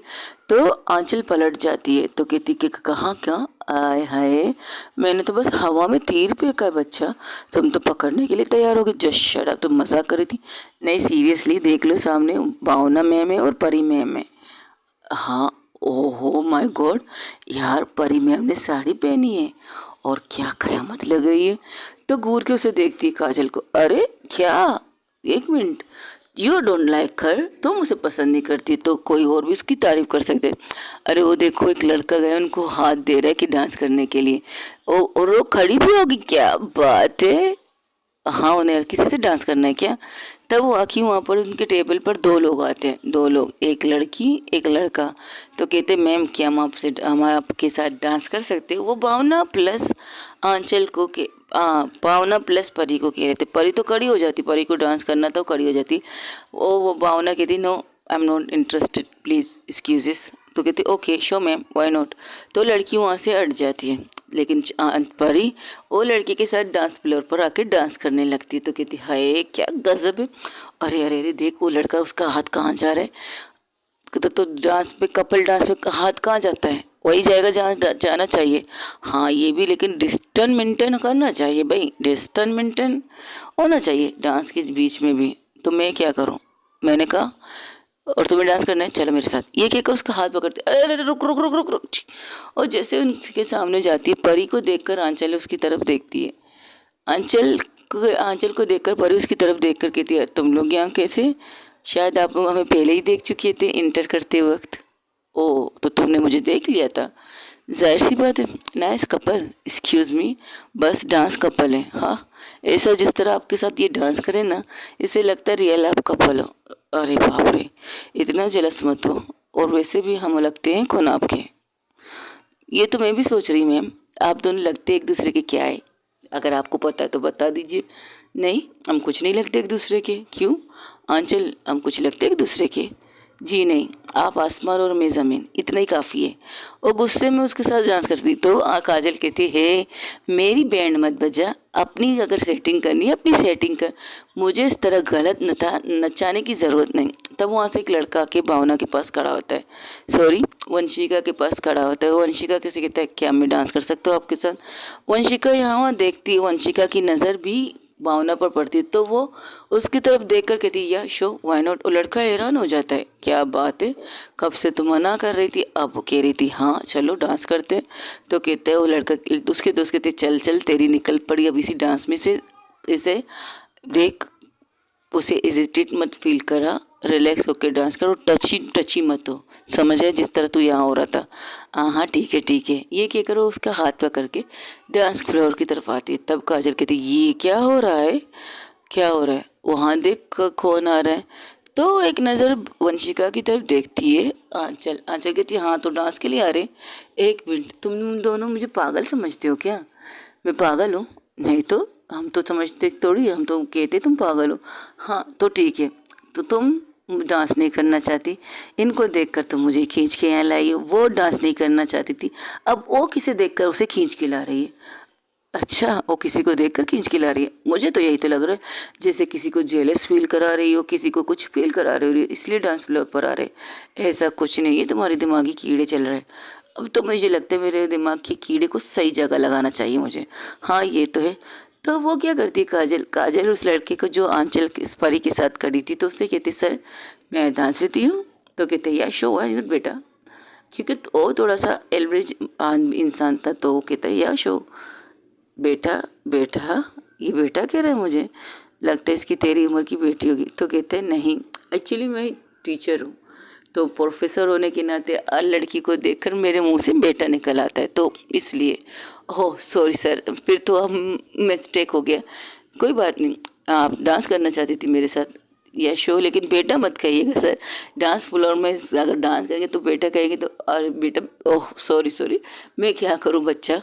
तो आंचल पलट जाती है, तो कहती कि कहाँ क्या, आय हाय मैंने तो बस हवा में तीर फेंका है बच्चा, तुम तो पकड़ने के लिए तैयार हो गए। जस्ट शट अप, तुम मजाक कर रही थी। नहीं सीरियसली देख लो सामने भावना मैम है और परी मैम है। हाँ, ओहो माय गॉड यार, परी मैम ने साड़ी पहनी है और क्या कयामत लग रही है। तो घूर के उसे देखती है काजल को, अरे क्या, एक मिनट, यू डोंट लाइक हर, तुम उसे पसंद नहीं करती तो कोई और भी उसकी तारीफ कर सकते। अरे वो देखो एक लड़का गया उनको हाथ दे रहा है कि डांस करने के लिए, और वो खड़ी भी होगी, क्या बात है। हाँ उन्हें किसी से डांस करना है क्या। तब वो आखिर वहाँ पर उनके टेबल पर दो लोग आते हैं, दो लोग, एक लड़की एक लड़का। तो कहते मैम क्या हम आपके साथ डांस कर सकते हो। वो भावना प्लस आंचल को के भावना प्लस परी को कह रहे थे। परी तो खड़ी हो जाती, परी को डांस करना तो खड़ी हो जाती। वो भावना कहती no I am not interested please excuses. तो कहती okay show ma'am why not. तो लड़की वहाँ से अट जाती है, लेकिन परी वो लड़की के साथ डांस फ्लोर पर आके डांस करने लगती है। तो कहती हाय क्या गजब है, अरे अरे अरे देख वो लड़का, उसका हाथ कहाँ जा रहा है। तो डांस पे, कपल डांस में हाथ कहाँ जाता है, वही जाएगा जहाँ जाना चाहिए। हाँ ये भी, लेकिन डिस्टेंस मेंटेन करना चाहिए भाई, डिस्टेंस मेंटेन होना चाहिए डांस के बीच में भी। तो मैं क्या करूँ, मैंने कहा और तुम्हें डांस करना है चलो मेरे साथ, ये कहकर उसका हाथ पकड़ते अरे अरे रुक रुक रुक रुक रुक। और जैसे उनके सामने जाती है, परी को देखकर आंचल उसकी तरफ देखती है। आंचल को देखकर परी उसकी तरफ देखकर कहती है तुम लोग यहाँ कैसे, शायद आप लोग हमें पहले ही देख चुके थे इंटर करते वक्त। ओ तो तुमने मुझे देख लिया था, जाहिर सी बात है, नाइस कपल, एक्सक्यूज मी, बस डांस कपल है। हाँ ऐसा जिस तरह आपके साथ ये डांस करे ना, इससे लगता है रियल आप कपल हो। अरे बाप रे, इतना जलस मत हो, और वैसे भी हम लगते हैं कौन आपके। ये तो मैं भी सोच रही मैम, आप दोनों लगते एक दूसरे के क्या है, अगर आपको पता है तो बता दीजिए। नहीं हम कुछ नहीं लगते एक दूसरे के। क्यों आंचल, हम कुछ लगते एक दूसरे के। जी नहीं, आप आसमान और मैं ज़मीन, इतना ही काफ़ी है। और गुस्से में उसके साथ डांस करती। तो काजल कहती है मेरी बैंड मत बजा, अपनी अगर सेटिंग करनी है अपनी सेटिंग कर, मुझे इस तरह गलत नचाने की ज़रूरत नहीं। तब वहाँ से एक लड़का के भावना के पास खड़ा होता है, सॉरी वंशिका के पास खड़ा होता है। वंशिका कैसे कहता है क्या मैं डांस कर सकता हूँ आपके साथ। वंशिका यहाँ देखती है, वंशिका की नज़र भी भावना पर पड़ती है, तो वो उसकी तरफ देखकर कहती है या शो व्हाई नॉट। वो लड़का हैरान हो जाता है, क्या बात है, कब से तुम मना कर रही थी, अब वो कह रही थी हाँ चलो डांस करते। तो कहते हैं वो लड़का, उसके दोस्त कहते चल चल तेरी निकल पड़ी अब इसी डांस में से, इसे देख, उसे एजिटेट मत फील करा, रिलैक्स होकर डांस करो, टची मत हो, समझ है जिस तरह तू यहाँ हो रहा था। हाँ ठीक है ठीक है, ये क्या करो, उसका हाथ पकड़ के डांस फ्लोर की तरफ आती है। तब काजल कहती ये क्या हो रहा है, क्या हो रहा है, वहाँ देख कौन आ रहा है। तो एक नज़र वंशिका की तरफ देखती है आंचल। आंचल कहती है हाँ तो डांस के लिए आ रहे। एक मिनट, तुम दोनों मुझे पागल समझते हो क्या, मैं पागल हूँ, नहीं तो हम तो समझते थोड़ी, हम तो कहते तुम पागल हो। हाँ तो ठीक है, तो तुम डांस नहीं करना चाहती, इनको देखकर तुम मुझे खींच के यहाँ लाई हो। वो डांस नहीं करना चाहती थी, अब वो किसे देखकर उसे खींच के ला रही है। अच्छा वो किसी को देखकर खींच के ला रही है, मुझे तो यही तो लग रहा है जैसे किसी को जेलस फील करा रही हो, किसी को कुछ फील करा रही हो, इसलिए डांस फ्लोर पर आ रहे। ऐसा कुछ नहीं है, तुम्हारे दिमागी कीड़े चल रहे हैं। अब तो मुझे लगता है मेरे दिमाग के कीड़े को सही जगह लगाना चाहिए मुझे। हाँ ये तो है। तो वो क्या करती है काजल, काजल उस लड़के को जो आंचल इस परी के साथ खड़ी थी, तो उससे कहती सर मैं डांस लेती हूँ। तो कहते या शो है बेटा, क्योंकि वो थोड़ा सा एवरेज इंसान था, तो वो कहता है या शो। बेटा बेटा, ये बेटा कह रहा है मुझे, लगता है इसकी तेरी उम्र की बेटी होगी। तो कहते हैं नहीं, एक्चुअली मैं टीचर हूँ, तो प्रोफेसर होने के नाते हर लड़की को देखकर मेरे मुंह से बेटा निकल आता है, तो इसलिए। ओह सॉरी सर, फिर तो अब मिस्टेक हो गया, कोई बात नहीं। आप डांस करना चाहती थी मेरे साथ या शो, लेकिन बेटा मत कहिएगा सर। डांस फ्लोर में अगर डांस करेंगे तो बेटा कहेंगे तो, अरे बेटा, ओह सॉरी सॉरी, मैं क्या करूँ बच्चा,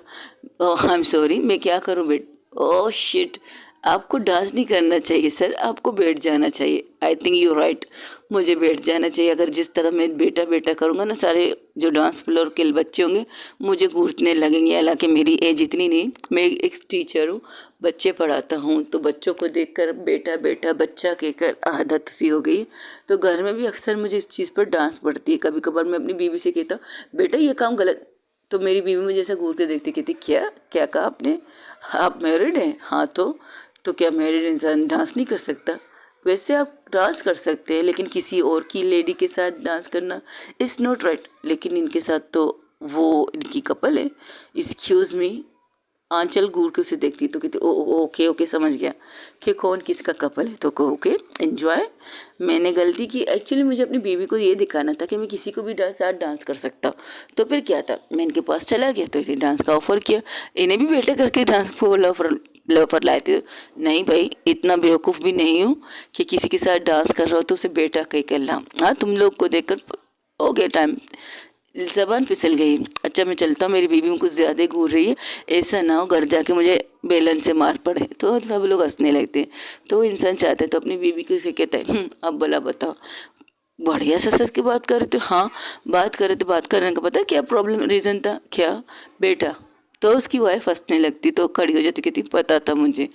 ओह आई एम सॉरी, मैं क्या करूँ ओह शिट, आपको डांस नहीं करना चाहिए सर, आपको बैठ जाना चाहिए। आई थिंक यू राइट, मुझे बैठ जाना चाहिए। अगर जिस तरह मैं बेटा बेटा करूँगा ना, सारे जो डांस फ्लोर के बच्चे होंगे मुझे घूरने लगेंगे। हालांकि मेरी एज इतनी नहीं, मैं एक टीचर हूँ, बच्चे पढ़ाता हूँ, तो बच्चों को देखकर बेटा बेटा बच्चा कहकर आदत सी हो गई। तो घर में भी अक्सर मुझे इस चीज़ पर डांस पड़ती है। कभी कभार मैं अपनी बीवी से कहता हूँ बेटा ये काम गलत, तो मेरी बीवी मुझे ऐसा घूर के देखती, कहती क्या क्या कहा आपने, आप मैरिड हैं? हाँ तो क्या मैरिड इंसान डांस नहीं कर सकता? वैसे आप डांस कर सकते हैं, लेकिन किसी और की लेडी के साथ डांस करना इज़ नॉट राइट। लेकिन इनके साथ तो वो इनकी कपल है। एक्सक्यूज़ मी, आंचल घूर के उसे देखती तो कहती ओके ओके समझ गया कि कौन किसका कपल है, तो को ओके एंजॉय। मैंने गलती की, एक्चुअली मुझे अपनी बीवी को ये दिखाना था कि मैं किसी को भी साथ डांस कर सकता हूँ। तो फिर क्या था, मैं इनके पास चला गया, तो इन्हें डांस का ऑफर किया। इन्हें भी बेटे करके डांस को लवर लाए थे। नहीं भाई, इतना बेवकूफ़ भी नहीं हूँ कि किसी के साथ डांस कर रहा हो तो उसे बेटा कह कर लाऊं। हाँ, तुम लोग को देखकर हो गया टाइम, ज़बान फिसल गई। अच्छा मैं चलता हूँ, मेरी बीवी में कुछ ज़्यादा ही घूर रही है, ऐसा ना हो घर जाके मुझे बेलन से मार पड़े। तो सब लोग हंसने लगते हैं। तो इंसान चाहता है तो अपनी बीवी को से कहता है अब भला बताओ, बढ़िया से सच की बात कर रहे थे। हाँ, बात कर रहे थे, बात करने का पता क्या प्रॉब्लम रीज़न था क्या, बेटा। तो उसकी वाइफ हंसने लगती, तो खड़ी हो जाती, कहती पता था मुझे।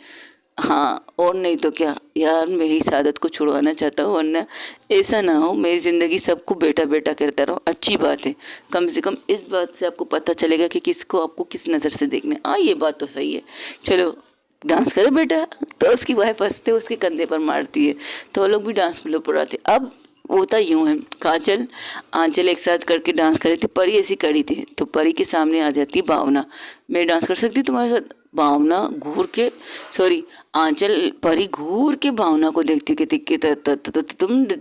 हाँ, और नहीं तो क्या यार, मैं इस आदत को छुड़वाना चाहता हूँ, वरना ऐसा ना हो मेरी ज़िंदगी सबको बेटा बेटा करता रहो। अच्छी बात है, कम से कम इस बात से आपको पता चलेगा कि किसको आपको किस नज़र से देखना है। हाँ, ये बात तो सही है, चलो डांस करे बेटा। तो उसकी वाइफ हंसते उसके कंधे पर मारती है, तो वो लोग भी डांस में पर आते। अब होता यूँ है, काजल आंचल एक साथ करके डांस कर रही थी, परी ऐसी कड़ी थी, तो परी के सामने आ जाती भावना, मैं डांस कर सकती तुम्हारे साथ। भावना घूर के, सॉरी आंचल, परी घूर के भावना को देखती कि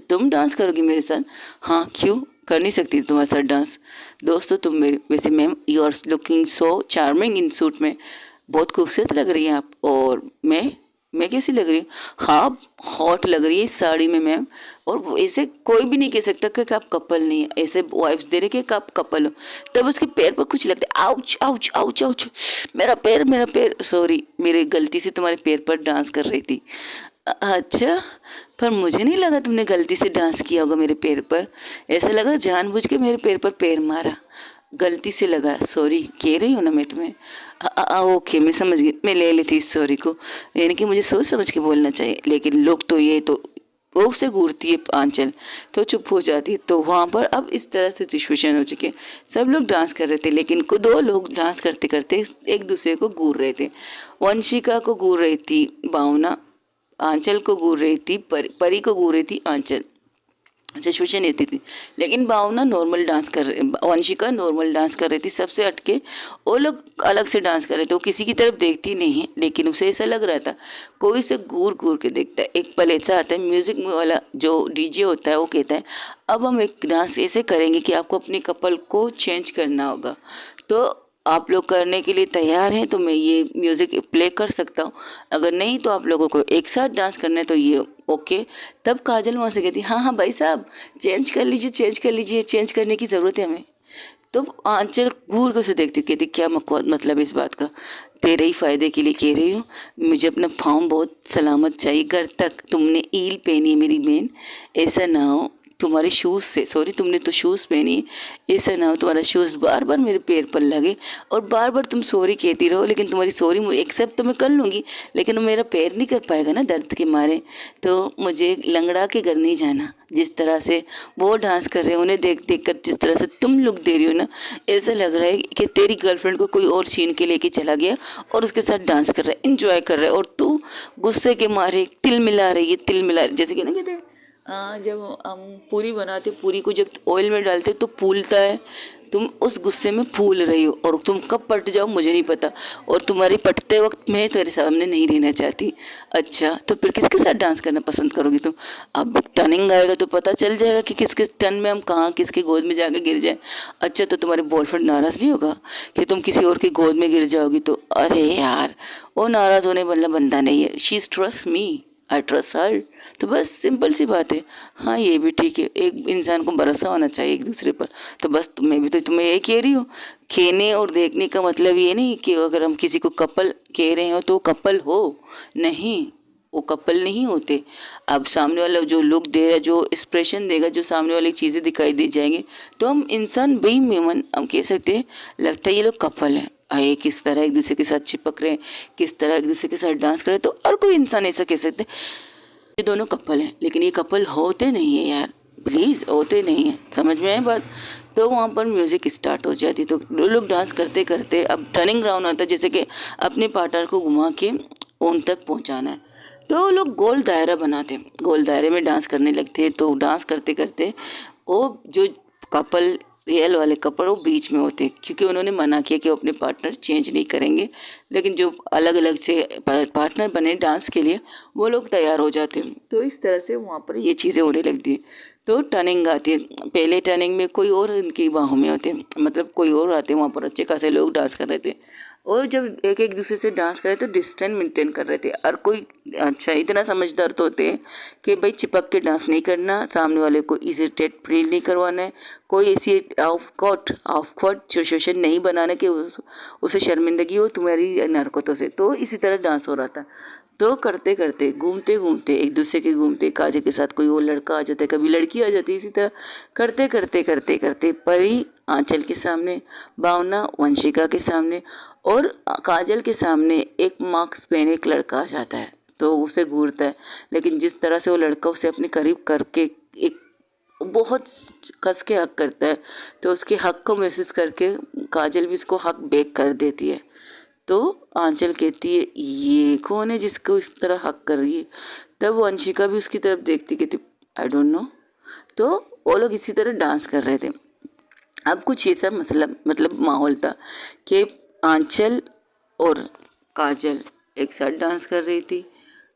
तुम डांस करोगी मेरे साथ? हाँ, क्यों कर नहीं सकती तुम्हारे साथ डांस? दोस्तों तुम मेरे, वैसे ma'am you are looking so charming in suit में, बहुत खूबसूरत लग रही हैं आप। और मैं कैसी लग रही हूँ? हाँ, हॉट लग रही है इस साड़ी में मैम। और ऐसे कोई भी नहीं कह सकता कि आप कपल नहीं है, ऐसे वाइब्स दे रहे कि आप कपल हो। तब उसके पैर पर कुछ लगता है, आउच आउच आउच आउच, मेरा पैर, सॉरी मेरी गलती से तुम्हारे पैर पर डांस कर रही थी। अच्छा, पर मुझे नहीं लगा तुमने गलती से डांस किया होगा मेरे पैर पर, ऐसा लगा जानबूझ के मेरे पैर पर पैर मारा, गलती से लगा, सॉरी कह रही हूँ ना मैं तुम्हें। ओके मैं समझ गई, मैं ले लेती इस सॉरी को, यानी कि मुझे सोच समझ के बोलना चाहिए। लेकिन लोग तो ये तो वो उसे घूरती है आंचल, तो चुप हो जाती है। तो वहाँ पर अब इस तरह से सिचुएशन हो चुकी है, सब लोग डांस कर रहे थे, लेकिन दो लोग डांस करते करते एक दूसरे को घूर रहे थे। वंशिका को घूर रही थी भावना, आंचल को घूर रही थी परी को घूर रही थी आंचल, सिचुएशन ये थी। लेकिन भावना नॉर्मल डांस कर रही, वंशिका नॉर्मल डांस कर रही थी, सबसे हटके वो लोग अलग से डांस कर रहे थे। वो किसी की तरफ देखती नहीं है, लेकिन उसे ऐसा लग रहा था कोई से घूर घूर के देखता है। एक पल ऐसा आता है, म्यूजिक वाला जो डीजे होता है वो कहता है अब हम एक डांस ऐसे करेंगे कि आपको अपने कपल को चेंज करना होगा, तो आप लोग करने के लिए तैयार हैं तो मैं ये म्यूज़िक प्ले कर सकता हूँ, अगर नहीं तो आप लोगों को एक साथ डांस करना है तो ये ओके। तब काजल वहाँ से कहती हाँ हाँ भाई साहब, चेंज कर लीजिए, चेंज कर लीजिए, चेंज करने की ज़रूरत है हमें। तो आंचल घूर के उसे देखती, कहती क्या मतलब इस बात का, तेरे ही फ़ायदे के लिए कह रही हूँ, मुझे अपना फॉर्म बहुत सलामत चाहिए घर तक। तुमने ईल पहनी है मेरी बहन, ऐसा ना हो तुम्हारे शूज़ से, सॉरी तुमने तो शूज़ पहनी, ऐसा ना हो तुम्हारा शूज़ बार बार मेरे पैर पर लगे और बार बार तुम सॉरी कहती रहो, लेकिन तुम्हारी सॉरी एक्सेप्ट तो मैं कर लूँगी, लेकिन मेरा पैर नहीं कर पाएगा ना दर्द के मारे। तो मुझे लंगड़ा के घर नहीं जाना। जिस तरह से वो डांस कर रहे हैं उन्हें देख देख कर जिस तरह से तुम लुक दे रही हो ना, ऐसा लग रहा है कि तेरी गर्लफ्रेंड को कोई और छीन के लेके चला गया और उसके साथ डांस कर रहा है, इंजॉय कर रहा है, और तू गुस्से के मारे तिल मिला रही है, तिल मिला, जैसे कि ना कहते हैं जब हम पूरी बनाते, पूरी को जब ऑयल में डालते तो फूलता है, तुम उस गुस्से में फूल रही हो और तुम कब पट जाओ मुझे नहीं पता, और तुम्हारी पटते वक्त मैं तेरे सामने नहीं रहना चाहती। अच्छा, तो फिर किसके साथ डांस करना पसंद करोगी तुम? अब टर्निंग आएगा तो पता चल जाएगा कि किसके टर्न में हम कहाँ किसके गोद में जाके गिर जाए। अच्छा, तो तुम्हारे बॉयफ्रेंड नाराज़ नहीं होगा कि तुम किसी और की गोद में गिर जाओगी तो? अरे यार, वो नाराज़ होने वाला बंदा नहीं है। She is trust me, I trust her. तो बस सिंपल सी बात है। हाँ, ये भी ठीक है, एक इंसान को भरोसा होना चाहिए एक दूसरे पर। तो बस मैं भी तो तुम्हें यही कह रही हूँ। कहने और देखने का मतलब ये नहीं कि अगर हम किसी को कपल कह रहे हो तो कपल हो, नहीं, वो कपल नहीं होते। अब सामने वाला जो लुक दे रहा है, जो एक्सप्रेशन देगा, जो सामने वाली चीज़ें दिखाई दे जाएंगी तो हम इंसान बेईमान हम कह सकते हैं लगता है ये लोग कपल हैं। आए किस तरह एक दूसरे के साथ चिपक रहे हैं, किस तरह एक दूसरे के साथ डांस कर रहे हैं, तो हर कोई इंसान ऐसा कह सकते हैं ये दोनों कपल हैं। लेकिन ये कपल होते नहीं है यार, प्लीज़, होते नहीं है। समझ में आए बात? तो वहाँ पर म्यूज़िक स्टार्ट हो जाती, तो लोग डांस करते करते अब टर्निंग राउंड आता है, जैसे कि अपने पार्टनर को घुमा के उन तक पहुँचाना है। तो लोग गोल दायरा बनाते हैं, गोल दायरे में डांस करने लगते हैं। तो डांस करते करते वो जो कपल रियल वाले कपल वो बीच में होते हैं, क्योंकि उन्होंने मना किया कि वो अपने पार्टनर चेंज नहीं करेंगे। लेकिन जो अलग अलग से पार्टनर बने डांस के लिए वो लोग तैयार हो जाते हैं। तो इस तरह से वहाँ पर ये चीज़ें होने लगती हैं। तो टर्निंग आती है, पहले टर्निंग में कोई और इनकी बाहों में होते हैं, मतलब कोई और आते हैं। वहाँ पर अच्छे खासे लोग डांस कर रहे थे, और जब एक एक दूसरे से डांस कर रहे थे तो डिस्टेंस मेंटेन कर रहे थे। और कोई अच्छा इतना समझदार तो होते हैं कि भाई चिपक के डांस नहीं करना, सामने वाले को इरिटेट फील नहीं करवाना है, कोई ऐसी ऑफवर्ड सिचुएशन नहीं बनाना कि उसे शर्मिंदगी हो तुम्हारी हरकतों से। तो इसी तरह डांस हो रहा था। तो करते करते घूमते घूमते एक दूसरे के घूमते काजे के साथ कोई और लड़का आ जाता है, कभी लड़की आ जाती है। इसी तरह करते करते करते करते परी आंचल के सामने, भावना वंशिका के सामने, और काजल के सामने एक मास्क पहने एक लड़का आ जाता है। तो उसे घूरता है, लेकिन जिस तरह से वो लड़का उसे अपने करीब करके एक बहुत कस के हक करता है, तो उसके हक को महसूस करके काजल भी उसको हक बैक कर देती है। तो आंचल कहती है ये कौन है जिसको इस तरह हक कर रही है? तब वंशिका भी उसकी तरफ देखती, कहती आई डोंट नो। तो वो लोग इसी तरह डांस कर रहे थे। अब कुछ ऐसा मतलब माहौल था कि आंचल और काजल एक साथ डांस कर रही थी।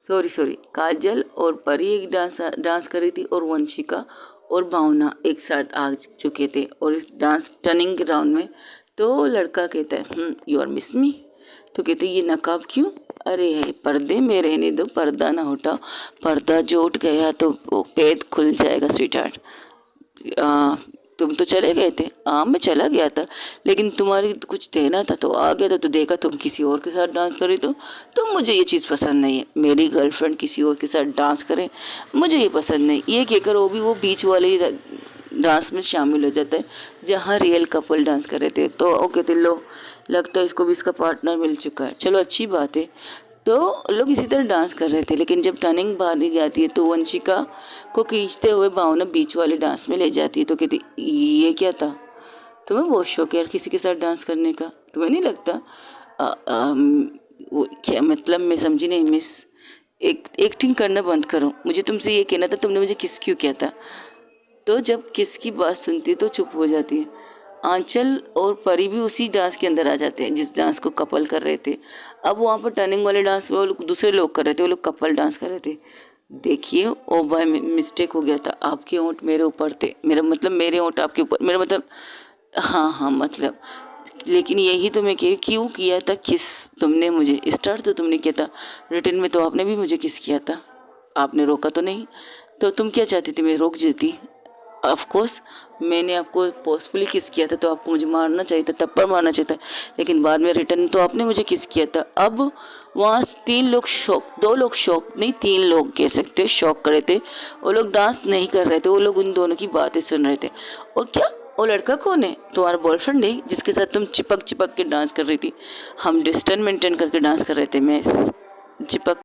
सॉरी, काजल और परी एक डांस कर रही थी, और वंशिका और भावना एक साथ आ चुके थे। और इस डांस टर्निंग राउंड में तो लड़का कहता है यू आर मिस मी। तो कहते ये नकाब क्यों? अरे है पर्दे में रहने दो, पर्दा ना हटाओ, पर्दा जो उठ गया तो वो पेट खुल जाएगा स्वीटहार्ट। तुम तो चले गए थे। हाँ, मैं चला गया था, लेकिन तुम्हारी कुछ देना था तो आ गया था, तो देखा तुम किसी और के साथ डांस कर रही। तो मुझे ये चीज़ पसंद नहीं है, मेरी गर्लफ्रेंड किसी और के साथ डांस करे, मुझे ये पसंद नहीं। ये कहकर वो बीच वाले डांस में शामिल हो जाता है जहाँ रियल कपल डांस कर रहे थे। तो वो कहते लो लगता है इसको भी इसका पार्टनर मिल चुका है, चलो अच्छी बात है। तो लोग इसी तरह डांस कर रहे थे, लेकिन जब टर्निंग बाहर जाती है तो वंशिका को खींचते हुए भावना बीच वाले डांस में ले जाती है। तो कहती ये क्या था? तुम्हें बहुत शौक है यार किसी के साथ डांस करने का, तुम्हें नहीं लगता? वो क्या मतलब, मैं समझी नहीं मिस। एक्टिंग करना बंद करो, मुझे तुमसे ये कहना था, तुमने मुझे किस क्यों किया था? तो जब किस की बात सुनती है तो चुप हो जाती है। आंचल और परी भी उसी डांस के अंदर आ जाते हैं जिस डांस को कपल कर रहे थे। अब वहाँ पर टर्निंग वाले डांस वो लोग दूसरे लोग कर रहे थे, वो लोग कपल डांस कर रहे थे। देखिए ओ बाय मिस्टेक हो गया था, आपके होंठ मेरे ऊपर थे, मेरा मतलब मेरे होंठ आपके ऊपर, मेरा मतलब हाँ मतलब, लेकिन यही तो मैं क्यों किया था किस तुमने मुझे? स्टार्ट तो तुमने किया था, रिटर्न में तो आपने भी मुझे किस किया था, आपने रोका तो नहीं। तो तुम क्या चाहती थी, मैं रोक जाती? ऑफ कोर्स मैंने आपको फोर्सफुली किस किया था, तो आपको मुझे मारना चाहिए था, थप्पड़ मारना चाहिए था, लेकिन बाद में रिटर्न तो आपने मुझे किस किया था। अब वहाँ 3 लोग शॉक, 2 लोग शॉक नहीं 3 लोग कह सकते हो शॉक कर रहे थे। वो लोग डांस नहीं कर रहे थे, वो लोग उन दोनों की बातें सुन रहे थे। और क्या वो लड़का कौन है? तुम्हारा बॉयफ्रेंड है जिसके साथ तुम चिपक चिपक के डांस कर रही थी? हम डिस्टेंस मेंटेन करके डांस कर रहे थे, मैं चिपक